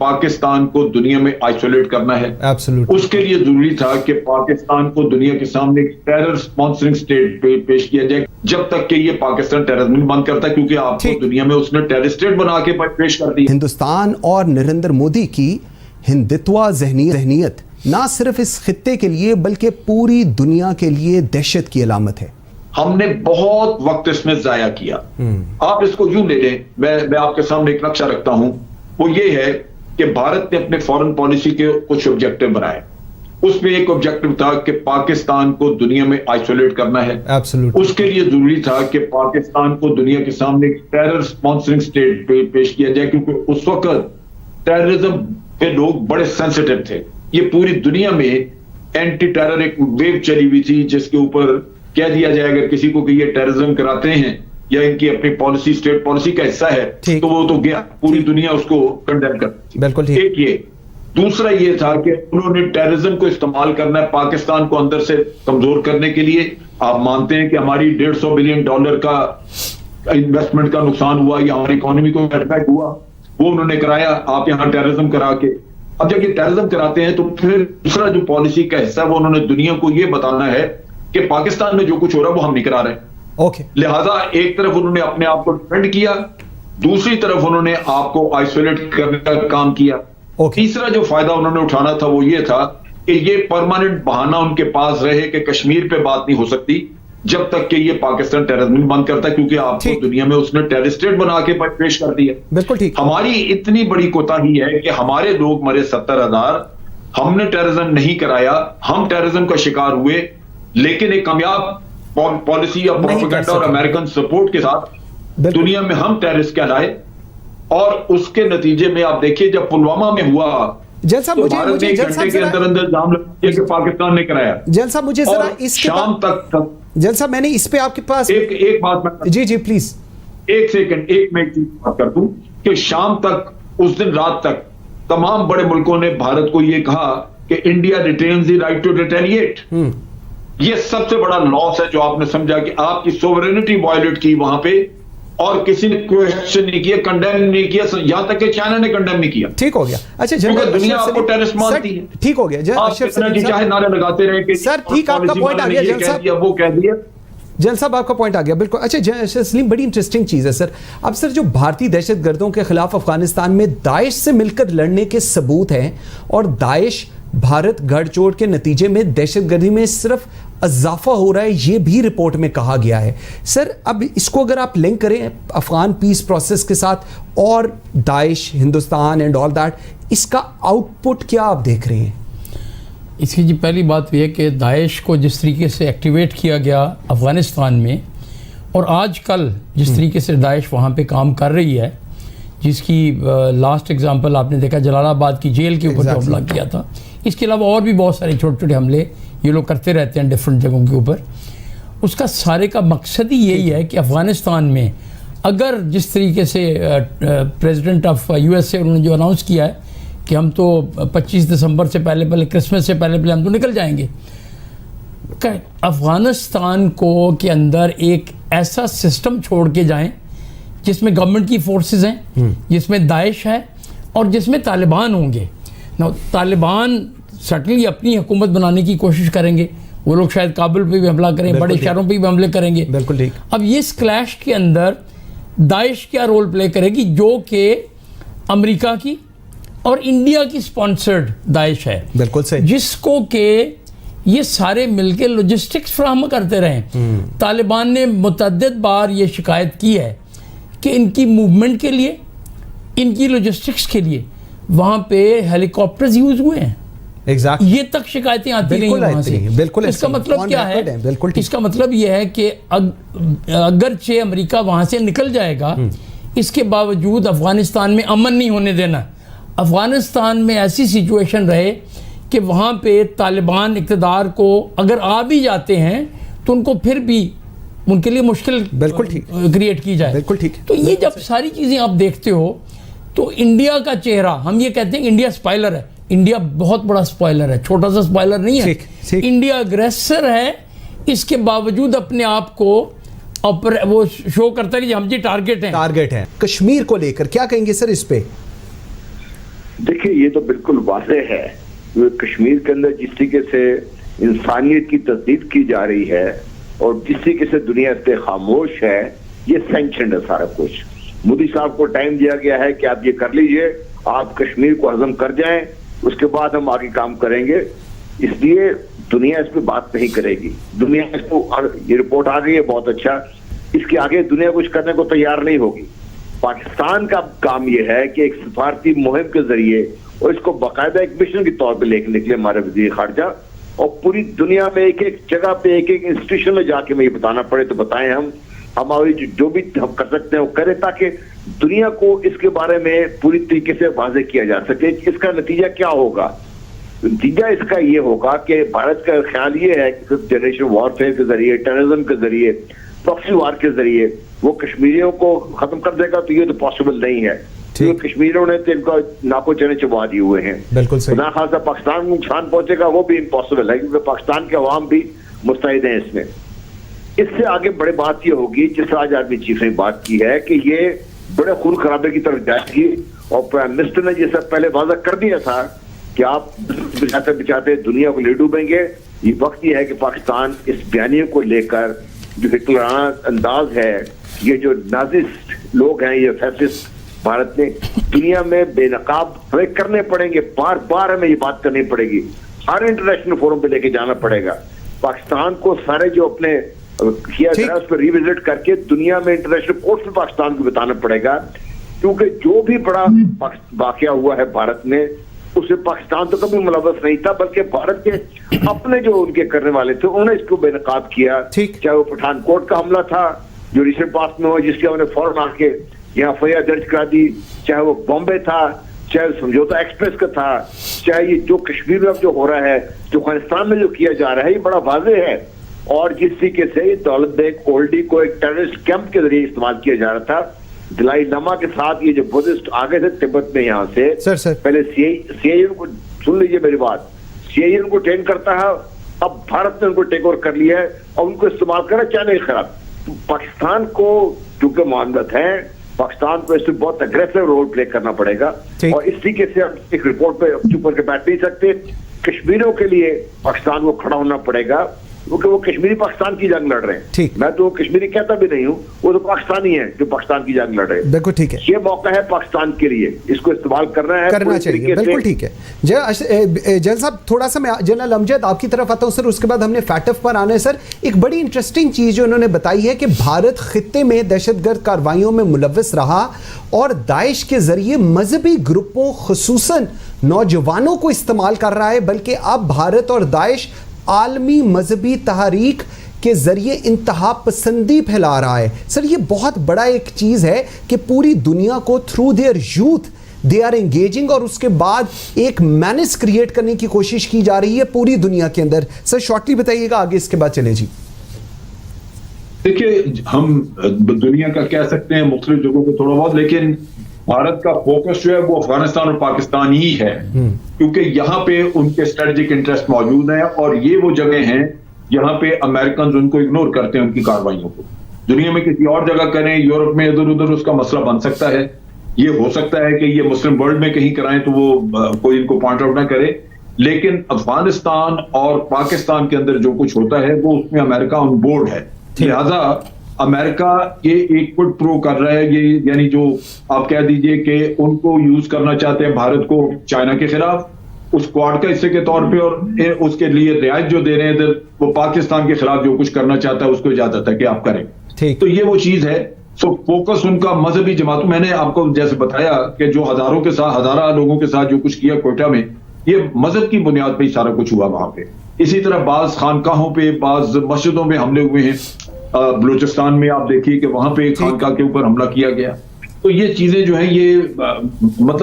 پاکستان کو دنیا میں آئسولیٹ کرنا ہے. اس کے لیے ضروری تھا کہ پاکستان کو دنیا کے سامنے ایک ٹیرر سپانسرنگ اسٹیٹ پیش کیا جائے, جب تک کہ یہ پاکستان ٹیررزم بند کرتا ہے, کیونکہ آپ کو دنیا میں اس نے ٹیرر اسٹیٹ بنا کے پیش کر دی. ہندوستان اور نریندر مودی کی ہندتوا ذہنیت نہ صرف اس خطے کے لیے بلکہ پوری دنیا کے لیے دہشت کی علامت ہے. ہم نے بہت وقت اس میں ضائع کیا. آپ اس کو یوں لے لیں, میں آپ کے سامنے ایک نقشہ رکھتا ہوں, وہ یہ ہے کہ بھارت نے اپنے فارن پالیسی کے کچھ آبجیکٹو بنائے. اس میں ایک آبجیکٹو تھا کہ پاکستان کو دنیا میں آئسولیٹ کرنا ہے. اس کے لیے ضروری تھا کہ پاکستان کو دنیا کے سامنے ایک ٹیرر سپانسرنگ اسٹیٹ پیش کیا جائے, کیونکہ اس وقت ٹیررزم کے لوگ بڑے سینسیٹیو تھے. یہ پوری دنیا میں اینٹی ٹیرر ایک ویو چلی ہوئی تھی, جس کے اوپر کہہ دیا جائے اگر کسی کو کہ یہ ٹیررزم کراتے ہیں یا ان کی اپنی پالیسی اسٹیٹ پالیسی کا حصہ ہے تو وہ تو گیا, پوری دنیا اس کو کنڈیم کرتی. بالکل. ایک یہ. دوسرا یہ تھا کہ انہوں نے ٹیررزم کو استعمال کرنا ہے پاکستان کو اندر سے کمزور کرنے کے لیے. آپ مانتے ہیں کہ ہماری $150 بلین کا انویسٹمنٹ کا نقصان ہوا یا ہماری اکانومی کو سیٹ بیک ہوا, وہ انہوں نے کرایا آپ یہاں ٹیررزم کرا کے. اب جب یہ ٹیررزم کراتے ہیں تو پھر دوسرا جو پالیسی کا حصہ ہے وہ انہوں نے دنیا کو یہ بتانا ہے کہ پاکستان میں جو کچھ ہو رہا ہے وہ ہم نہیں کرا رہے. لہذا ایک طرف انہوں نے اپنے آپ کو ڈیفینڈ کیا, دوسری طرف انہوں نے آپ کو آئسولیٹ کرنے کا کام کیا. تیسرا جو فائدہ انہوں نے اٹھانا تھا وہ یہ تھا کہ یہ پرماننٹ بہانہ ان کے پاس رہے کہ کشمیر پہ بات نہیں ہو سکتی جب تک کہ یہ پاکستان ٹیررزم بند کرتا ہے, کیونکہ آپ کو دنیا میں اس نے ٹیرر اسٹیٹ بنا کے پیش کر دیا. بالکل ٹھیک. ہماری اتنی بڑی کوتاہی ہے کہ ہمارے لوگ مرے 70,000, ہم نے ٹیررزم نہیں کرایا, ہم ٹیررزم کا شکار ہوئے, لیکن ایک کامیاب پالیسی یا پروپیگنڈا اور امریکن سپورٹ کے ساتھ دنیا میں ہم ٹیررسٹ کہلائے. اور اس کے نتیجے میں آپ دیکھیے جب پلوامہ میں ہوا تو بھارت نے ایک گھنٹے کے اندر الزام لگایا کہ پاکستان نے کرایا. جیل صاحب مجھے ذرا اس کے شام تک جیل صاحب میں نے اس پہ آپ کے پاس ایک بات میں جی پلیز ایک سیکنڈ میں ایک چیز بات کر دوں کہ شام تک اس دن رات تک تمام بڑے ملکوں نے بھارت کو یہ کہا کہ India retains the right to retaliate. یہ سب سے بڑا لاس ہے جو آپ نے سمجھا کہ آپ کی سوورینٹی وائلیٹ کی وہاں پہ, اور کسی نے کوئی ایکشن نہیں کیا, کنڈیم نہیں کیا, یہاں تک کہ چائنا نے کنڈیم نہیں کیا. ٹھیک ہو گیا. اچھا کیونکہ دنیا آپ کو ٹیررسٹ مانتی ہے. ٹھیک ہو گیا. آپ چاہے نعرے لگاتے رہے کہ سر ٹھیک, آپ کا پوائنٹ آ گیا. جیل صاحب وہ کہہ دیا. جیل صاحب آپ کا پوائنٹ آ گیا بالکل. اچھا سلیم, بڑی انٹرسٹنگ چیز ہے سر. اب سر جو بھارتی دہشت گردوں کے خلاف افغانستان میں داعش سے مل کر لڑنے کے ثبوت ہیں, اور داعش بھارت گھڑ چوڑ کے نتیجے میں دہشت گردی میں صرف اضافہ ہو رہا ہے, یہ بھی رپورٹ میں کہا گیا ہے. سر اب اس کو اگر آپ لنک کریں افغان پیس پروسیس کے ساتھ اور داعش, ہندوستان اینڈ آل دیٹ, اس کا آؤٹ پٹ کیا آپ دیکھ رہے ہیں؟ اس کی پہلی بات یہ کہ داعش کو جس طریقے سے ایکٹیویٹ کیا گیا افغانستان میں, اور آج کل جس طریقے سے داعش وہاں پہ کام کر رہی ہے, جس کی لاسٹ ایگزامپل آپ نے دیکھا جلال آباد کی جیل کے اوپر جو حملہ کیا تھا, اس کے علاوہ اور بھی بہت سارے چھوٹے چھوٹے حملے یہ لوگ کرتے رہتے ہیں ڈفرینٹ جگہوں کے اوپر. اس کا سارے کا مقصد ہی یہی ہے کہ افغانستان میں اگر جس طریقے سے پریزیڈنٹ آف USA انہوں نے جو اناؤنس کیا ہے کہ ہم تو 25 دسمبر سے پہلے کرسمس سے پہلے ہم تو نکل جائیں گے, کہ افغانستان کو کے اندر ایک ایسا سسٹم چھوڑ کے جائیں جس میں گورنمنٹ کی فورسز ہیں, جس میں داعش ہے اور جس میں طالبان ہوں گے. طالبان سٹنلی اپنی حکومت بنانے کی کوشش کریں گے, وہ لوگ شاید کابل پہ بھی حملہ کریں, بڑے شہروں پہ بھی حملے کریں گے. بالکل ٹھیک. اب یہ اس کلیش کے اندر داعش کیا رول پلے کرے گی, جو کہ امریکہ کی اور انڈیا کی سپانسرڈ داعش ہے. بالکل صحیح. جس کو کہ یہ سارے مل کے لوجسٹکس فراہم کرتے رہے. طالبان نے متعدد بار یہ شکایت کی ہے کہ ان کی موومنٹ کے لیے, ان کی لوجسٹکس کے لیے وہاں پہ ہیلی کاپٹرز یوز ہوئے ہیں. یہ تک شکایتیں آتی رہی وہاں سے. اس کا مطلب کیا ہے؟ اس کا مطلب یہ ہے کہ اگرچہ امریکہ وہاں سے نکل جائے گا, اس کے باوجود افغانستان میں امن نہیں ہونے دینا. افغانستان میں ایسی سچویشن رہے کہ وہاں پہ طالبان اقتدار کو اگر آ بھی جاتے ہیں تو ان کو پھر بھی ان کے لیے مشکل کریٹ کی جائے. بالکل ٹھیک. تو یہ جب ساری چیزیں آپ دیکھتے ہو تو انڈیا کا چہرہ, ہم یہ کہتے ہیں کہ انڈیا اسپائلر ہے. انڈیا بہت بڑا اسپائلر ہے, چھوٹا سا اسپائلر نہیں ہے. انڈیا اگریسر ہے, اس کے باوجود اپنے آپ کو وہ شو کرتا ہے کہ ہم جی ٹارگٹ ہیں. کشمیر کو لے کر کیا کہیں گے سر اس پہ؟ دیکھیے یہ تو بالکل واضح ہے کشمیر کے اندر جس طریقے سے انسانیت کی تجدید کی جا رہی ہے اور جس طریقے سے دنیا اس پہ خاموش ہے، یہ سینکشنڈ ہے سارا کچھ. مودی صاحب کو ٹائم دیا گیا ہے کہ آپ یہ کر لیجئے، آپ کشمیر کو ہضم کر جائیں، اس کے بعد ہم آگے کام کریں گے. اس لیے دنیا اس پہ بات نہیں کرے گی. دنیا اس کو، یہ رپورٹ آ گئی ہے بہت اچھا، اس کے آگے دنیا کچھ کرنے کو تیار نہیں ہوگی. پاکستان کا کام یہ ہے کہ ایک سفارتی مہم کے ذریعے اور اس کو باقاعدہ ایک مشن کے طور پہ لے کے نکلے ہمارے وزیر خارجہ، اور پوری دنیا میں ایک ایک جگہ پہ ایک ایک انسٹیٹیوشن میں جا کے میں یہ بتانا پڑے تو بتائیں. ہم ہماری جو بھی ہم کر سکتے ہیں وہ کریں تاکہ دنیا کو اس کے بارے میں پوری طریقے سے واضح کیا جا سکے. اس کا نتیجہ کیا ہوگا؟ نتیجہ اس کا یہ ہوگا کہ بھارت کا خیال یہ ہے کہ جنریشن وارفیئر کے ذریعے، ٹیررزم کے ذریعے، پراکسی وار کے ذریعے وہ کشمیریوں کو ختم کر دے گا، تو یہ تو پاسبل نہیں ہے. کشمیریوں نے تو ان کا ناکو چنے چبا دیے ہوئے ہیں. بالکل صحیح. خدا خاصا پاکستان کو نقصان پہنچے گا وہ بھی امپاسبل ہے، کیونکہ پاکستان کے عوام بھی مستعد ہیں اس میں. اس سے آگے بڑے بات یہ ہوگی جس طرح آج آرمی چیف نے بات کی ہے کہ یہ بڑے خون خرابے کی طرف جائے گی، اور پرائم منسٹر نے جیسا پہلے واضح کر دیا تھا کہ آپ بچاتے بچاتے دنیا کو لے ڈوبیں گے. یہ وقت یہ ہے کہ پاکستان اس بیانیے کو لے کر جو ہٹلرانہ انداز ہے، یہ جو نازسٹ لوگ ہیں، یہ فیسسٹ بھارت نے دنیا میں بے نقاب بریک کرنے پڑیں گے. بار بار ہمیں یہ بات کرنی پڑے گی، ہر انٹرنیشنل فورم پہ لے کے جانا پڑے گا. پاکستان کو سارے جو اپنے کیا گیا اس پہ ریوزٹ کر کے دنیا میں انٹرنیشنل کورٹ میں پاکستان کو بتانا پڑے گا، کیونکہ جو بھی بڑا واقعہ ہوا ہے بھارت میں اس سے پاکستان تو کبھی ملوث نہیں تھا، بلکہ بھارت کے اپنے جو ان کے کرنے والے تھے انہوں نے اس کو بے نقاب کیا. چاہے وہ پٹھان کوٹ کا حملہ تھا جو ریسنٹ پاس میں ہوا، جس کے انہوں نے فوراً آ کے یہاں FIR درج کرا دی، چاہے وہ بامبے تھا، چاہے سمجھوتا ایکسپریس کا تھا، چاہے یہ جو کشمیر میں اب جو ہو رہا ہے، جو افغانستان میں جو کیا جا رہا ہے، یہ بڑا واضح ہے. اور جس طریقے سے دولت بیگ اولڈی کو ایک ٹیررسٹ کیمپ کے ذریعے استعمال کیا جا رہا تھا، دلائی لاما کے ساتھ یہ جو بدھسٹ آگے تھے تبت میں یہاں سے پہلے CIA کو سن لیجیے میری بات، CIA ان کو ٹرین کرتا ہے، اب بھارت نے ان کو ٹیک اوور کر لیا ہے اور ان کو استعمال کرنا چاہنے کے خلاف. پاکستان کو چونکہ معاملت ہے، پاکستان کو اس میں بہت اگریسو رول پلے کرنا پڑے گا، اور اس طریقے سے ہم ایک رپورٹ پہ چپ کر کے بیٹھ نہیں سکتے. کشمیریوں کے لیے پاکستان کو کھڑا ہونا پڑے گا، کیونکہ وہ کشمیری پاکستان کی جنگ لڑ رہے ہیں. میں تو کشمیری کہتا بھی نہیں ہوں، وہ تو پاکستانی ہیں جو پاکستان کی جنگ لڑ رہے ہیں. بالکل ٹھیک ہے، یہ موقع ہے پاکستان کے لیے، اس کو استعمال کرنا چاہیے. بالکل ٹھیک ہے. جنرل صاحب تھوڑا سا میں جنرل امجد آپ کی طرف آتا ہوں سر، اس کے بعد ہم نے فیٹف پر آنا ہے. سر ایک بڑی انٹرسٹنگ چیز جو انہوں نے بتائی ہے کہ بھارت خطے میں دہشت گرد کارروائیوں میں ملوث رہا اور داعش کے ذریعے مذہبی گروپوں خصوصاً نوجوانوں کو استعمال کر رہا ہے، بلکہ اب بھارت اور داعش عالمی مذہبی تحریک کے ذریعے انتہا پسندی پھیلا رہا ہے. سر یہ بہت بڑا ایک چیز ہے کہ پوری دنیا کو through their youth they are engaging, اور اس کے بعد ایک مینس کریٹ کرنے کی کوشش کی جا رہی ہے پوری دنیا کے اندر. سر شارٹلی بتائیے گا، آگے اس کے بعد چلے. جی دیکھیے ہم دنیا کا کہہ سکتے ہیں مختلف جگہوں پہ تھوڑا بہت، لیکن بھارت کا فوکس جو ہے وہ افغانستان اور پاکستان ہی ہے، کیونکہ یہاں پہ ان کے اسٹریٹجک انٹرسٹ موجود ہیں، اور یہ وہ جگہ ہیں جہاں پہ امریکنز ان کو اگنور کرتے ہیں ان کی کارروائیوں کو. دنیا میں کسی اور جگہ کریں، یورپ میں ادھر ادھر، اس کا مسئلہ بن سکتا ہے. یہ ہو سکتا ہے کہ یہ مسلم ورلڈ میں کہیں کرائیں تو وہ کوئی ان کو پوائنٹ آؤٹ نہ کرے، لیکن افغانستان اور پاکستان کے اندر جو کچھ ہوتا ہے وہ اس میں امریکہ آن بورڈ ہے. لہذا امریکہ یہ ایک فٹ پرو کر رہا ہے، یہ یعنی جو آپ کہہ دیجئے کہ ان کو یوز کرنا چاہتے ہیں بھارت کو چائنا کے خلاف اس کوارڈ کا حصے کے طور پہ، اور اس کے لیے رعایت جو دے رہے ہیں وہ پاکستان کے خلاف جو کچھ کرنا چاہتا ہے اس کو اجازت ہے کہ آپ کریں. تو یہ وہ چیز ہے. سو فوکس ان کا مذہبی جماعتوں، میں نے آپ کو جیسے بتایا کہ جو ہزاروں کے ساتھ، ہزارہ لوگوں کے ساتھ جو کچھ کیا کوئٹہ میں، یہ مذہب کی بنیاد پہ ہی سارا کچھ ہوا وہاں پہ. اسی طرح بعض خانقاہوں پہ، بعض مسجدوں میں حملے ہوئے ہیں. بلوچستان میں آپ دیکھیے کہ وہاں پہ خانقاہ کے اوپر حملہ کیا گیا. تو یہ چیزیں جو ہیں یہ مطلب